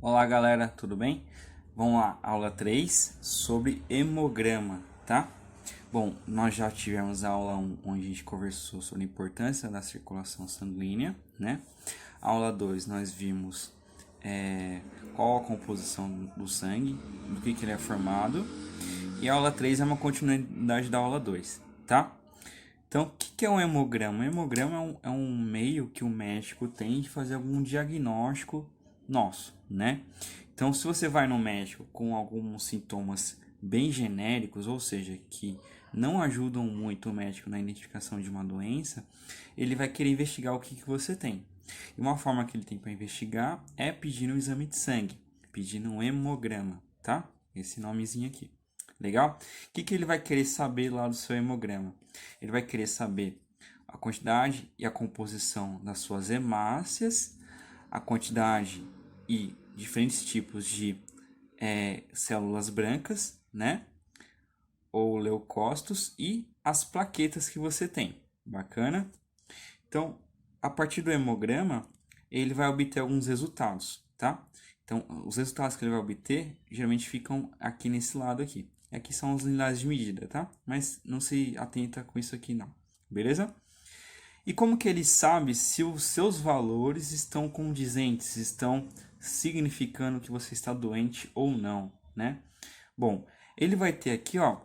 Olá galera, tudo bem? Vamos lá, aula 3 sobre hemograma, tá? Bom, nós já tivemos a aula 1 onde a gente conversou sobre a importância da circulação sanguínea, né? Aula 2 nós vimos qual a composição do sangue, do que ele é formado. E a aula 3 é uma continuidade da aula 2, tá? Então, o que é um hemograma? Um hemograma é um meio que o médico tem de fazer algum diagnóstico nosso, né? Então, se você vai no médico com alguns sintomas bem genéricos, ou seja, que não ajudam muito o médico na identificação de uma doença, ele vai querer investigar o que você tem. E uma forma que ele tem para investigar é pedindo um exame de sangue, pedindo um hemograma, tá? Esse nomezinho aqui. Legal? O que ele vai querer saber lá do seu hemograma? Ele vai querer saber a quantidade e a composição das suas hemácias, a quantidade e diferentes tipos de células brancas, né? Ou leucócitos e as plaquetas que você tem. Bacana? Então, a partir do hemograma, ele vai obter alguns resultados, tá? Então, os resultados que ele vai obter geralmente ficam aqui nesse lado aqui. Aqui são as unidades de medida, tá? Mas não se atenta com isso aqui não, beleza? E como que ele sabe se os seus valores estão condizentes, estão significando que você está doente ou não, né? Bom, ele vai ter aqui, ó,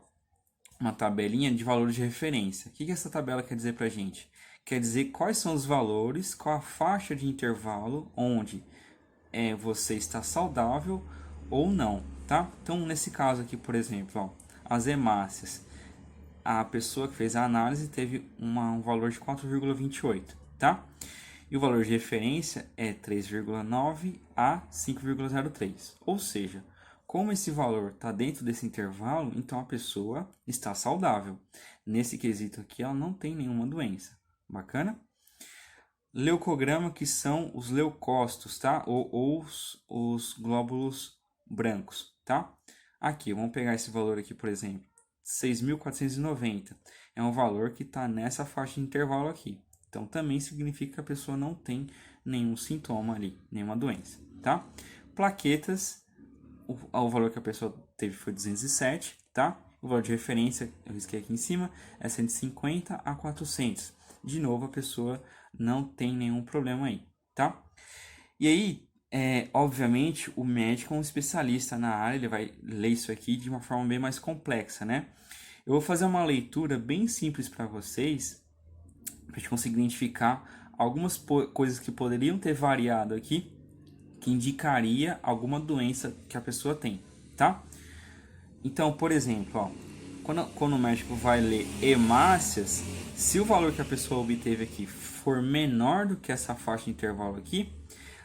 uma tabelinha de valores de referência. O que essa tabela quer dizer para a gente? Quer dizer quais são os valores, qual a faixa de intervalo onde você está saudável ou não, tá? Então, nesse caso aqui, por exemplo, ó, as hemácias, a pessoa que fez a análise teve um valor de 4,28, tá? E o valor de referência é 3,9 a 5,03. Ou seja, como esse valor está dentro desse intervalo, então a pessoa está saudável. Nesse quesito aqui, ela não tem nenhuma doença. Bacana? Leucograma, que são os leucócitos, tá? Ou os glóbulos brancos, tá? Aqui, vamos pegar esse valor aqui, por exemplo. 6.490 é um valor que está nessa faixa de intervalo aqui. Então, também significa que a pessoa não tem nenhum sintoma ali, nenhuma doença, tá? Plaquetas, o valor que a pessoa teve foi 207, tá? O valor de referência, eu risquei aqui em cima, é 150 a 400. De novo, a pessoa não tem nenhum problema aí, tá? E aí, obviamente, o médico é um especialista na área, ele vai ler isso aqui de uma forma bem mais complexa, né? Eu vou fazer uma leitura bem simples para vocês, para a gente conseguir identificar algumas coisas que poderiam ter variado aqui, que indicaria alguma doença que a pessoa tem, tá? Então, por exemplo, ó, quando o médico vai ler hemácias, se o valor que a pessoa obteve aqui for menor do que essa faixa de intervalo aqui,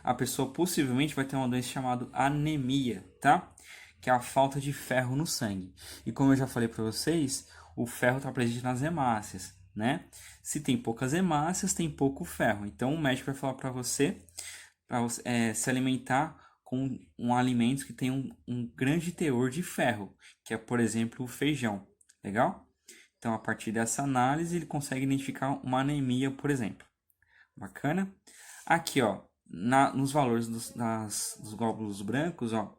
a pessoa possivelmente vai ter uma doença chamada anemia, tá? Que é a falta de ferro no sangue. E como eu já falei para vocês, o ferro está presente nas hemácias, né? Se tem poucas hemácias, tem pouco ferro. Então o médico vai falar para você se alimentar com um alimento que tem um grande teor de ferro, que é, por exemplo, o feijão. Legal? Então, a partir dessa análise, ele consegue identificar uma anemia, por exemplo. Bacana? Aqui, ó, nos valores dos glóbulos brancos, ó,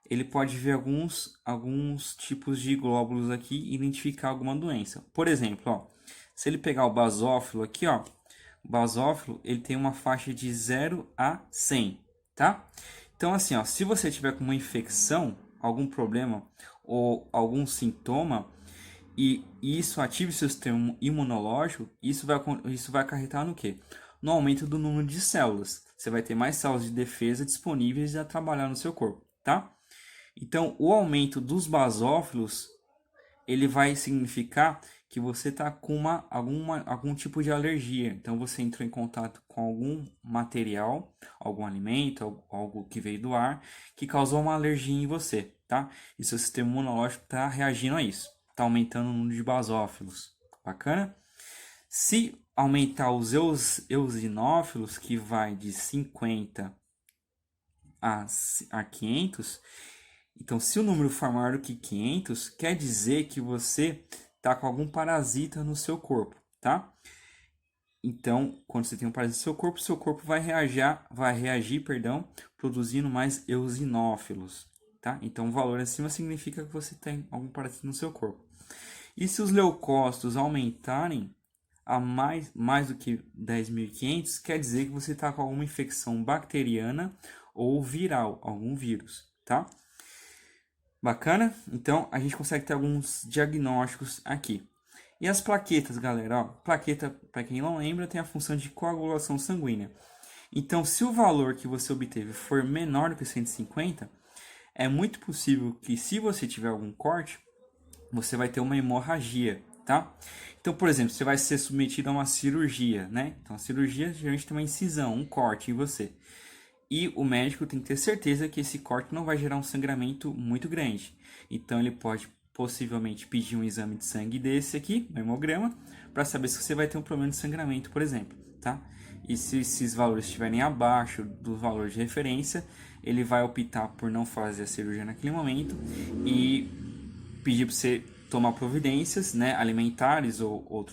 ele pode ver alguns tipos de glóbulos aqui e identificar alguma doença. Por exemplo, ó, se ele pegar o basófilo aqui, ó, o basófilo ele tem uma faixa de 0 a 100, tá? Então, assim, ó, se você tiver com uma infecção, algum problema ou algum sintoma e isso ative seu sistema imunológico, isso vai acarretar no quê? No aumento do número de células. Você vai ter mais células de defesa disponíveis a trabalhar no seu corpo, tá? Então, o aumento dos basófilos, ele vai significar que você está com algum tipo de alergia. Então, você entrou em contato com algum material, algum alimento, algo que veio do ar, que causou uma alergia em você, tá? E seu sistema imunológico está reagindo a isso. Está aumentando o número de basófilos. Bacana? Se aumentar os eosinófilos, que vai de 50 a 500, então, se o número for maior do que 500, quer dizer que você está com algum parasita no seu corpo, tá? Então, quando você tem um parasita no seu corpo vai reagir, perdão, produzindo mais eosinófilos, tá? Então, o valor acima significa que você tem algum parasita no seu corpo. E se os leucócitos aumentarem a mais do que 10.500, quer dizer que você está com alguma infecção bacteriana ou viral, algum vírus, tá? Bacana? Então, a gente consegue ter alguns diagnósticos aqui. E as plaquetas, galera? Ó, plaqueta, para quem não lembra, tem a função de coagulação sanguínea. Então, se o valor que você obteve for menor do que 150, é muito possível que, se você tiver algum corte, você vai ter uma hemorragia, tá? Então, por exemplo, você vai ser submetido a uma cirurgia, né? Então, a cirurgia geralmente tem uma incisão, um corte em você. E o médico tem que ter certeza que esse corte não vai gerar um sangramento muito grande. Então, ele pode possivelmente pedir um exame de sangue desse aqui, um hemograma, para saber se você vai ter um problema de sangramento, por exemplo, tá? E se esses valores estiverem abaixo do valor de referência, ele vai optar por não fazer a cirurgia naquele momento e pedir para você tomar providências, né, alimentares ou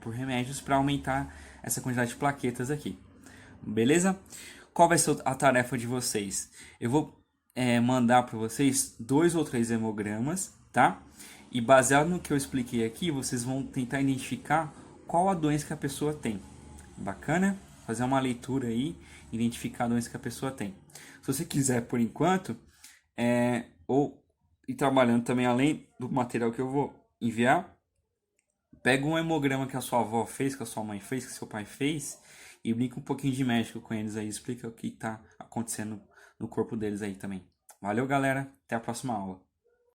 por remédios para aumentar essa quantidade de plaquetas aqui. Beleza? Qual vai ser a tarefa de vocês? Eu vou mandar para vocês 2 ou 3 hemogramas, tá? E baseado no que eu expliquei aqui, vocês vão tentar identificar qual a doença que a pessoa tem. Bacana? Fazer uma leitura aí, identificar a doença que a pessoa tem. Se você quiser, por enquanto, ou ir trabalhando também além do material que eu vou enviar, pega um hemograma que a sua avó fez, que a sua mãe fez, que seu pai fez, e brinca um pouquinho de médico com eles aí, explica o que está acontecendo no corpo deles aí também. Valeu, galera, até a próxima aula.